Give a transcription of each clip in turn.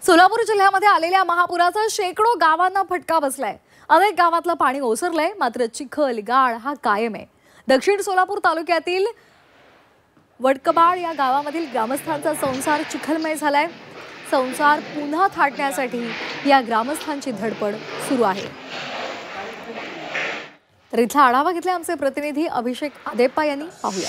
सोलापूर जिल्ह्यामध्ये आलेल्या महापुराचा शेकडो गावांना फटका बसलाय। अनेक गावातलं पाणी ओसरलंय, मात्र चिखल गाळ हा कायम आहे। दक्षिण सोलापूर तालुक्यातील वडकबाळ या गावामधील ग्रामस्थांचा संसार चिखलमय झालाय। संसार पुन्हा थाटण्यासाठी या ग्रामस्थांची धडपड सुरू आहे। तर इथला आढावा घेतला आमचे प्रतिनिधी अभिषेक आदेप्पा यांनी। पाहूया।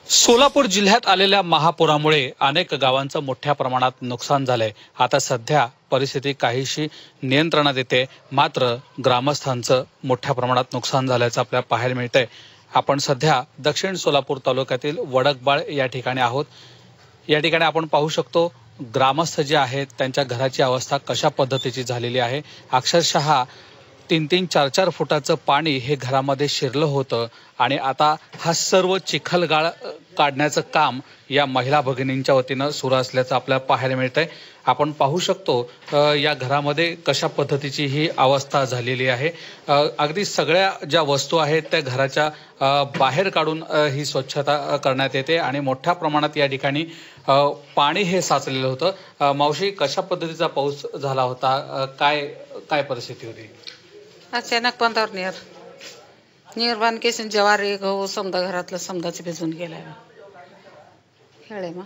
सोलापूर जिल्ह्यात आलेल्या महापुरामुळे अनेक गावांचं मोठ्या प्रमाणात नुकसान झालंय। आता सध्या परिस्थिती काहीशी नियंत्रणात येते, मात्र ग्रामस्थांचं मोठ्या प्रमाणात नुकसान झाल्याचं आपल्याला पाहायला मिळतंय। आपण सध्या दक्षिण सोलापूर तालुक्यातील वडकबाळ या ठिकाणी आहोत। या ठिकाणी आपण पाहू शकतो ग्रामस्थ जे आहेत त्यांच्या घराची अवस्था कशा पद्धतीची झालेली आहे। अक्षरशः 3-3, 4-4 फुटाचं पाणी हे घरामध्ये शिरलं होतं आणि आता हा सर्व चिखलगाळ काढण्याचं काम या महिला भगिनींच्या वतीनं सुरू असल्याचं आपल्याला पाहायला मिळतंय। आपण पाहू शकतो या घरामध्ये कशा पद्धतीची ही अवस्था झालेली आहे। अगदी सगळ्या ज्या वस्तू आहेत त्या घराच्या बाहेर काढून ही स्वच्छता करण्यात येते आणि मोठ्या प्रमाणात या ठिकाणी पाणी हे साचलेलं होतं। मावशी, कशा पद्धतीचा पाऊस झाला होता? काय परिस्थिती होती? अचानक पंधावर नीर बांध केसन ज्वारी गहू समजा घरातलं समजाच भिजून गेलाय। खेळे मग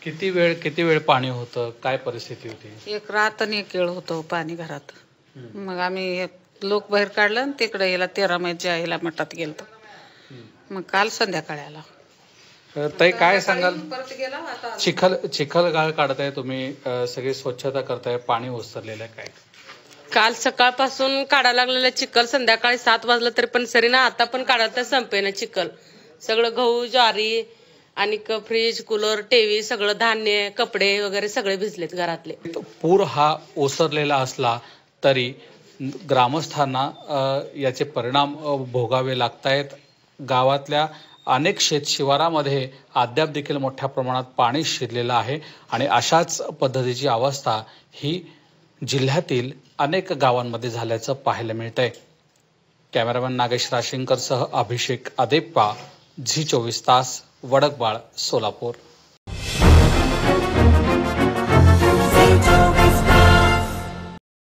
किती वेळ पाणी होतं? काय परिस्थिती होती? एक रात आणि एक वेळ होतं पाणी घरात। मग आम्ही लोक बाहेर काढलं आणि तिकडे याला 13 मैच्या ह्याला मठात गेलतो। मग काल संध्याकाळी आला। ताई, काय सांगाल? चिखलगाळ काढताय तुम्ही, सगळी स्वच्छता करताय, पाणी ओसरलेलं आहे, काय? काल सकाळपासून काढा लागलेला चिखल संध्याकाळी 7 वाजलं तरी पण सरी ना, आता पण काढायला संपेना चिखल। सगळं गहू ज्वारी आणि फ्रीज कूलर टीव्ही सगळं धान्य कपडे वगैरे सगळे भिजलेत घरातले। पूर हा ओसरलेला असला तरी ग्रामस्थांना याचे परिणाम भोगावे लागतायत। गावातल्या अनेक शेतशिवारामध्ये अद्याप देखील मोठ्या प्रमाणात पाणी शिरलेलं आहे आणि अशाच पद्धतीची अवस्था ही जिल्ह्यातील अनेक गावांमध्ये झाल्याचं पाहायला मिळतंय। कॅमेरामॅन नागेश राशिंकर सह अभिषेक आदेप्पा, झी 24 तास, वडकबाळ, सोलापूर।